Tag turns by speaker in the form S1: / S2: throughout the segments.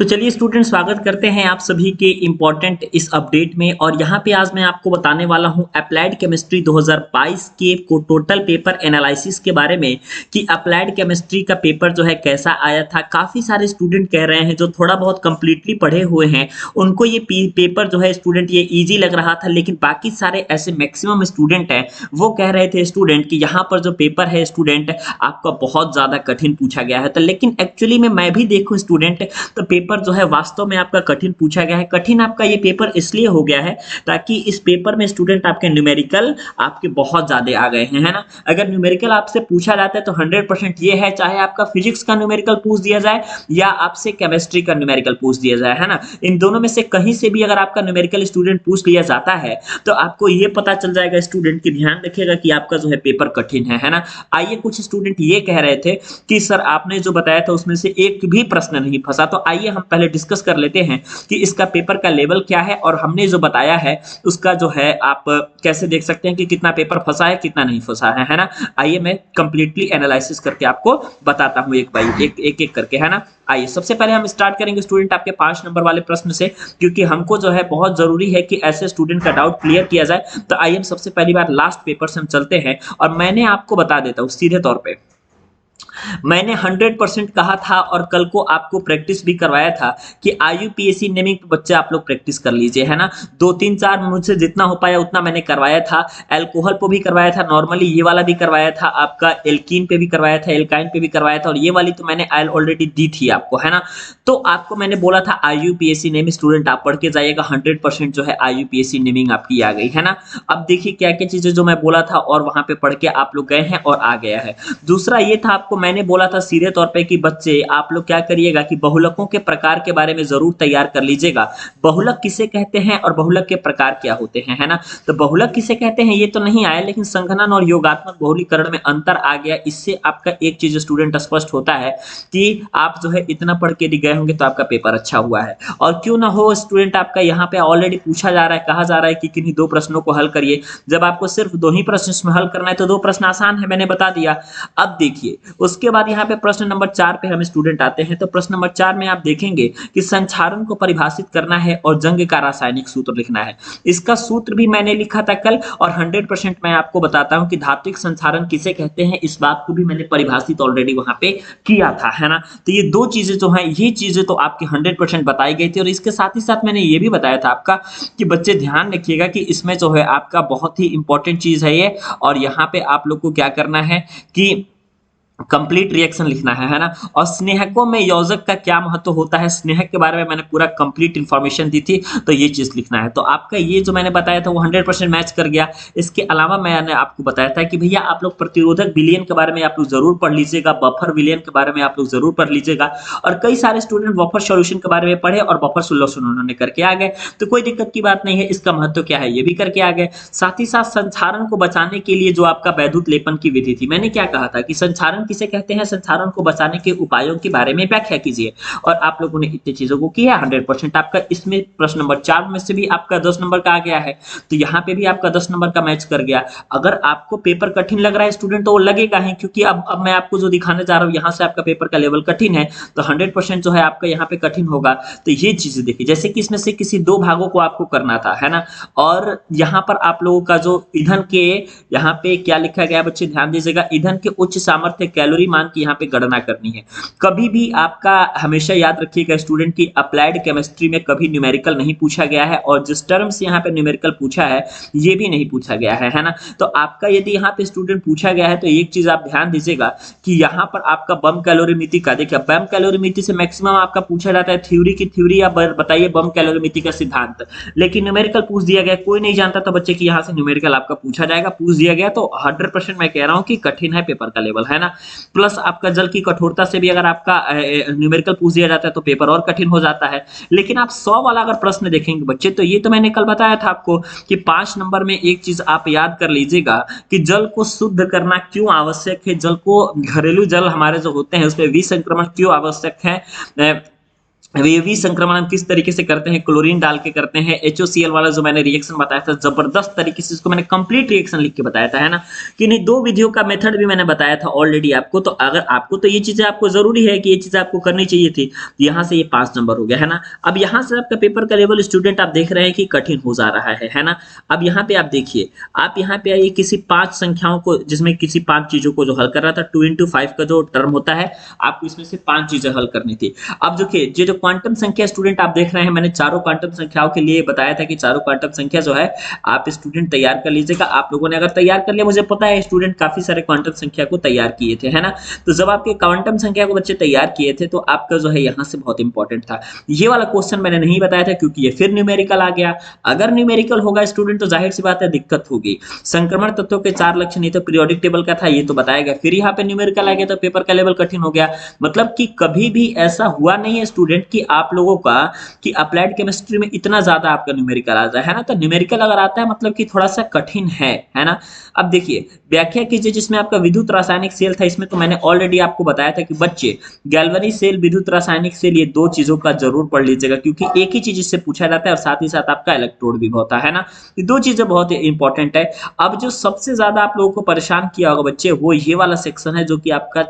S1: तो चलिए स्टूडेंट स्वागत करते हैं आप सभी के इम्पोर्टेंट इस अपडेट में। और यहाँ पे आज मैं आपको बताने वाला हूँ अप्लाइड केमिस्ट्री 2022 के को टोटल पेपर एनालिसिस के बारे में कि अप्लाइड केमिस्ट्री का पेपर जो है कैसा आया था। काफ़ी सारे स्टूडेंट कह रहे हैं जो थोड़ा बहुत कंप्लीटली पढ़े हुए हैं उनको ये पेपर जो है स्टूडेंट ये ईजी लग रहा था, लेकिन बाकी सारे ऐसे मैक्सिमम स्टूडेंट हैं वो कह रहे थे स्टूडेंट कि यहाँ पर जो पेपर है स्टूडेंट आपका बहुत ज़्यादा कठिन पूछा गया है। तो लेकिन एक्चुअली में मैं भी देखूँ स्टूडेंट तो पेपर जो है वास्तव में आपका कठिन पूछा गया है। कठिन आपका ये पेपर इसलिए हो गया है ताकि इस पेपर में स्टूडेंट आपके न्यूमेरिकल आपके बहुत ज़्यादा आ गए हैं, है ना। अगर न्यूमेरिकल आपसे पूछा जाता है तो 100% ये है, चाहे आपका फिजिक्स का न्यूमेरिकल पूछ दिया जाए या आपसे केमिस्ट्री का न्यूमेरिकल पूछ दिया जाए, है ना। इन दोनों में से कहीं से भी अगर आपका न्यूमेरिकल स्टूडेंट पूछ लिया जाता है तो आपको ये पता चल जाएगा स्टूडेंट की ध्यान रखिएगा कि आपका जो है पेपर कठिन है ना। आइए कुछ स्टूडेंट ये कह रहे थे कि सर आपने जो बताया था उसमें से एक भी प्रश्न नहीं फंसा। तो आइए हम पहले डिस्कस कर लेते हैं कि इसका पेपर का लेवल क्या है और हमने जो बताया है उसका जो है आप कैसे देख सकते हैं कि कितना पेपर फंसा है कितना नहीं फंसा है ना। आइए मैं कंप्लीटली एनालिसिस करके आपको बताता हूं एक बाई एक एक करके, है ना। आइए सबसे पहले हम स्टार्ट करेंगे स्टूडेंट आपके 5 नंबर वाले प्रश्न से, क्योंकि हमको जो है बहुत जरूरी है कि ऐसे स्टूडेंट का डाउट क्लियर किया जाए। तो आइए हम सबसे पहली बार लास्ट पेपर से हम चलते हैं और मैंने आपको बता देता हूं सीधे तौर पे। मैंने 100% कहा था और कल को आपको प्रैक्टिस भी करवाया था कि आईयूपीएसी नेमिंग पे बच्चे आप लोग प्रैक्टिस कर लीजिए, है ना। 2 3 4 मुझसे जितना हो पाया उतना मैंने करवाया था। एल्कोहल पे भी करवाया था, नॉर्मली ये वाला भी करवाया था, आपका एल्कीन पे भी करवाया था, एल्काइन पे भी करवाया था, और ये वाली तो मैंने ऑलरेडी दी थी आपको, है ना। तो आपको मैंने बोला था आईयूपीएसी नेमिंग स्टूडेंट आप पढ़ के जाइएगा, 100% जो है आईयूपीएसी नेमिंग आपकी आ गई, है ना। अब देखिए क्या क्या चीजें जो मैं बोला था और वहां पे पढ़ के आप लोग गए हैं और आ गया है। दूसरा ये था आपको मैंने बोला था सीधे तौर पे कि बच्चे आप लोग क्या करिएगा कि बहुलकों के प्रकार के बारे में जरूर तैयार कर लीजिएगा। बहुलक किसे कहते हैं और बहुलक के प्रकार क्या होते हैं, है ना। तो बहुलक किसे कहते हैं ये तो नहीं आया, लेकिन संघनन और योगात्मक बहुलीकरण में अंतर आ गया। इससे आपका एक चीज स्टूडेंट स्पष्ट होता है कि आप जो है इतना पढ़ के गए होंगे तो आपका पेपर अच्छा हुआ है। और क्यों ना हो स्टूडेंट आपका यहाँ पे ऑलरेडी पूछा जा रहा है, कहा जा रहा है कि किन्हीं 2 प्रश्नों को हल करिए। जब आपको सिर्फ 2 ही प्रश्न इसमें हल करना है तो 2 प्रश्न आसान है, मैंने बता दिया। अब देखिए उसके बाद यहाँ पे प्रश्न नंबर 4 पे हम स्टूडेंट आते हैं। तो प्रश्न नंबर 4 में आप देखेंगे कि संक्षारण को परिभाषित करना है और जंग का रासायनिक सूत्र लिखना है। इसका सूत्र भी मैंने लिखा था कल और 100% मैं आपको बताता हूं कि धात्विक संक्षारण किसे कहते हैं, इस बात को भी मैंने परिभाषित ऑलरेडी वहां पे किया था, है ना। तो ये 2 चीजें जो हैं ये चीजें तो आपकी 100% बताई गई थी। और इसके साथ ही साथ मैंने ये भी बताया था आपका कि बच्चे ध्यान रखिएगा कि इसमें जो है आपका बहुत ही इंपॉर्टेंट चीज है ये। और यहाँ पे आप लोग को क्या करना है कि कंप्लीट रिएक्शन लिखना है ना। और स्नेहकों में योजक का क्या महत्व होता है, स्नेहक के बारे में मैंने पूरा कंप्लीट इंफॉर्मेशन दी थी, तो ये चीज लिखना है। तो आपका ये जो मैंने बताया था वो 100% मैच कर गया। इसके अलावा मैंने आपको बताया था कि भैया आप लोग प्रतिरोधक विलयन के बारे में आप लोग जरूर पढ़ लीजिएगा, बफर विलयन के बारे में आप लोग जरूर पढ़ लीजिएगा। और कई सारे स्टूडेंट बफर सॉल्यूशन के बारे में पढ़े और बफर सॉल्यूशन उन्होंने करके आ गए, तो कोई दिक्कत की बात नहीं है। इसका महत्व क्या है ये भी करके आ गए। साथ ही साथ संक्षारण को बचाने के लिए जो आपका वैद्युत लेपन की विधि थी, मैंने क्या कहा था कि संक्षारण किसे कहते हैं, संक्षारण को बचाने के उपायों के बारे में व्याख्या कीजिए। और आप लोगों ने इतनी चीजों को किया 100%। आपका इसमें प्रश्न नंबर 4 में से भी आपका 10 नंबर का आ गया है, तो यहाँ पे भी आपका 10 नंबर का मैच कर गया। अगर आपको पेपर कठिन लग रहा है स्टूडेंट तो वो लगेगा ही, क्योंकि अब मैं आपको जो दिखाने जा रहा हूँ यहाँ से आपका पेपर का लेवल कठिन है, तो 100% जो है आपका यहाँ पे कठिन होगा। तो ये चीजें देखिए, जैसे कि इसमें से किसी 2 भागों को आपको करना था, है ना। और यहाँ पर आप लोगों का जो ईंधन के यहाँ पे क्या लिखा गया बच्चे ध्यान दीजिएगा, ईंधन के उच्च सामर्थ्य कैलोरी मान की यहाँ पे गणना करनी है। कभी भी आपका हमेशा याद रखिएगा स्टूडेंट की अप्लाइड केमिस्ट्री में कभी न्यूमेरिकल नहीं पूछा गया है, और जिस टर्म से यहाँ पे न्यूमेरिकल पूछा है ये भी नहीं पूछा गया है ना। तो आपका यदि यहाँ पे स्टूडेंट पूछा गया है तो एक चीज आप ध्यान दीजिएगा कि यहाँ पर आपका बम कैलोरीमिति का देखिए, बम कैलोरीमिति से मैक्सिमम आपका पूछा जाता है थ्योरी की थ्योरी, आप बताइए बम कैलोरीमिति का सिद्धांत। लेकिन न्यूमेरिकल पूछ दिया गया, कोई नहीं जानता था बच्चे की यहाँ से न्यूमेरिकल आपका पूछा जाएगा, पूछ दिया गया, तो 100% मैं कह रहा हूँ कि कठिन है पेपर का लेवल, है ना। प्लस आपका जल की कठोरता से भी अगर आपका न्यूमेरिकल पूछ दिया जाता है तो पेपर और कठिन हो जाता है। लेकिन आप 100 वाला अगर प्रश्न देखेंगे बच्चे, तो ये तो मैंने कल बताया था आपको कि 5 नंबर में एक चीज आप याद कर लीजिएगा कि जल को शुद्ध करना क्यों आवश्यक है, जल को घरेलू जल हमारे जो होते हैं उसमें विसंक्रमण क्यों आवश्यक है, वेवी संक्रमण हम किस तरीके से करते हैं, क्लोरीन डाल के करते हैं। HOCl वाला जो मैंने रिएक्शन बताया था, जबरदस्त तरीके से इसको मैंने कंप्लीट रिएक्शन लिख के बताया था, है ना। कि नहीं, दो विधियों का मेथड भी मैंने बताया था ऑलरेडी आपको। तो अगर आपको तो ये चीजें आपको जरूरी है कि ये चीजें आपको करनी चाहिए थी, तो यहाँ से ये 5 नंबर हो गया, है ना। अब यहाँ से आपका पेपर का लेवल स्टूडेंट आप देख रहे हैं कि कठिन हो जा रहा है ना। अब यहाँ पे आप देखिए, आप यहाँ पे आइए किसी 5 संख्याओं को, जिसमें किसी 5 चीजों को जो हल कर रहा था, 2 into 5 का जो टर्म होता है, आपको इसमें से 5 चीजें हल करनी थी। अब देखिए, ये जो क्वांटम संख्या स्टूडेंट आप देख रहे हैं, मैंने चारों क्वांटम संख्याओं के लिए बताया था कि चारों क्वांटम संख्या जो है आप स्टूडेंट तैयार कर लीजिएगा। आप लोगों ने अगर तैयार कर लिया, मुझे पता है स्टूडेंट काफी सारे क्वांटम संख्या को तैयार किए थे, है ना। तो जब आपके क्वांटम संख्या को बच्चे तैयार किए थे, तो आपका जो है यहाँ से बहुत इंपॉर्टेंट था। ये वाला क्वेश्चन मैंने नहीं बताया था, क्योंकि ये फिर न्यूमेरिकल आ गया। अगर न्यूमेरिकल होगा स्टूडेंट, तो जाहिर सी बात है दिक्कत होगी। संक्रमण तत्वों के 4 लक्षण, ये तो पीरियोडिक टेबल का था, ये तो बताया गया। फिर यहाँ पे न्यूमेरिकल आ गया, तो पेपर का लेवल कठिन हो गया। मतलब कि कभी भी ऐसा हुआ नहीं है स्टूडेंट कि आप लोगों का कि अप्लाइड केमिस्ट्री में इतना ज्यादा आपका न्यूमेरिकल आ जाए, है ना। तो न्यूमेरिकल अगर आता है मतलब कि थोड़ा सा कठिन है ना। अब देखिए, व्याख्या कीजिए जिसमें आपका विद्युत रासायनिक सेल था। इसमें तो मैंने ऑलरेडी आपको बताया था कि बच्चे गैल्वेनिक सेल, विद्युत रासायनिक सेल, ये 2 चीजों का जरूर पढ़ लीजिएगा, क्योंकि एक ही चीज इससे पूछा जाता है और साथ ही साथ आपका इलेक्ट्रोड भी होता है ना। ये 2 चीजें बहुत इंपॉर्टेंट है। अब जो सबसे ज्यादा आप लोगों को परेशान किया होगा बच्चे, वो ये वाला सेक्शन है, जो कि आपका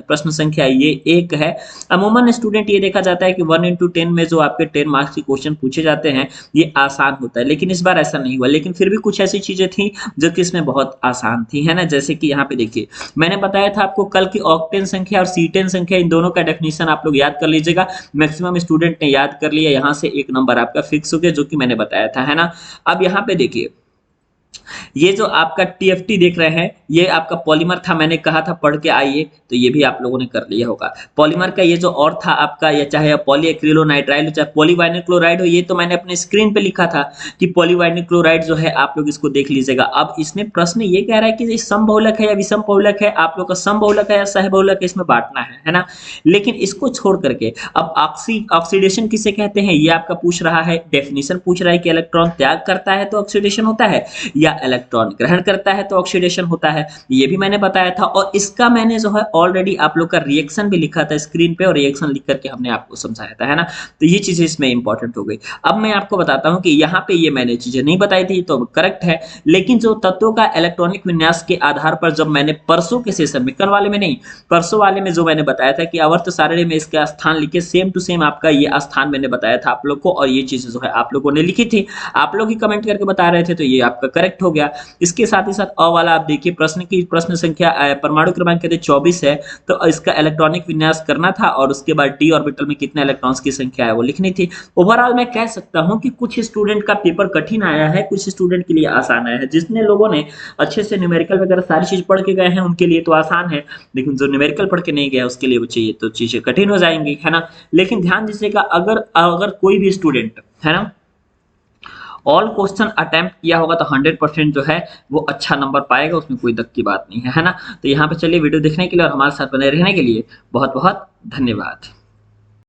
S1: प्रश्न संख्या ये 1 है। अमूमन स्टूडेंट ये देखा जाता है कि 1 into 10 में जो आपके 10 मार्क्स के क्वेश्चन पूछे जाते हैं, ये आसान होता है, लेकिन इस बार ऐसा नहीं हुआ। लेकिन फिर भी कुछ ऐसी चीजें थी जो कि इसमें बहुत आसान थी, है ना। जैसे कि यहाँ पे देखिए, मैंने बताया था आपको कल की ऑक्टेन संख्या और सीटेन संख्या, इन दोनों का डेफिनेशन आप लोग याद कर लीजिएगा। मैक्सिमम स्टूडेंट ने याद कर लिया, यहाँ से 1 नंबर आपका फिक्स हो गया, जो कि मैंने बताया था, है ना। अब यहाँ पे देखिए, ये जो आपका टीएफटी देख रहे हैं, ये आपका पॉलीमर था, मैंने कहा था पढ़ के आइए, तो ये भी आप लोगों ने कर लिया होगा। पॉलीमर का ये जो और था आपका, ये चाहे पॉलीएक्रिलोनाइट्राइल हो चाहे पॉलीवाइनिल क्लोराइड हो, ये तो मैंने अपने स्क्रीन पे लिखा था कि पॉलीवाइनिल क्लोराइड जो है, आप लोग इसको देख लीजिएगा। अब इसमें प्रश्न ये कह रहा है कि समबहुलक है या विषम बहुलक है, आप लोग का समबहुलक है या सहबहुलक है, इसमें बांटना है ना। लेकिन इसको छोड़ करके अब ऑक्सीडेशन किसे कहते हैं, ये आपका पूछ रहा है। डेफिनेशन पूछ रहा है कि इलेक्ट्रॉन त्याग करता है तो ऑक्सीडेशन होता है, या इलेक्ट्रॉन ग्रहण करता है तो ऑक्सीडेशन होता है, ये भी मैंने बताया था। और इसका मैंने जो है ऑलरेडी आप लोग का रिएक्शन भी लिखा था स्क्रीन पे, और रिएक्शन लिख करके हमने आपको समझाया था, है ना। तो ये चीजें इसमें इंपॉर्टेंट हो गई। अब मैं आपको बताता हूं कि यहाँ पे ये मैंने चीजें नहीं बताई थी, तो करेक्ट है। लेकिन जो तत्वों का इलेक्ट्रॉनिक विन्यास के आधार पर, जब मैंने परसों के सेशन में, कल वाले में नहीं, परसों वाले में जो मैंने बताया था कि आवर्त सारणी में इसका स्थान लिखे, सेम टू सेम आपका ये स्थान मैंने बताया था आप लोग को, और ये चीजें जो है आप लोगों ने लिखी थी, आप लोग ही कमेंट करके बता रहे थे, तो ये आपका करेक्ट हो गया। इसके साथ ही साथ अ वाला आप देखिए, प्रश्न संख्या परमाणु क्रमांक कहते 24 है, तो इसका इलेक्ट्रॉनिक विन्यास करना था, और उसके बाद डी ऑर्बिटल में कितने इलेक्ट्रॉन्स की संख्या है वो लिखनी थी। ओवरऑल मैं कह सकता हूं कि कुछ स्टूडेंट का पेपर कठिन आया है, कुछ स्टूडेंट के लिए आसान आया है। जितने लोगों ने अच्छे से न्यूमेरिकल वगैरह सारी चीज पढ़ के गए हैं, उनके लिए तो आसान है, लेकिन जो न्यूमेरिकल पढ़ के नहीं गया उसके लिए बच्चे ये तो चीजें कठिन हो जाएंगी, है ना। लेकिन ध्यान दीजिएगा, अगर कोई भी स्टूडेंट, है ना, ऑल क्वेश्चन अटेम्प्ट किया होगा, तो 100% जो है वो अच्छा नंबर पाएगा, उसमें कोई दक की बात नहीं है, है ना। तो यहाँ पे चलिए, वीडियो देखने के लिए और हमारे साथ बने रहने के लिए बहुत बहुत धन्यवाद।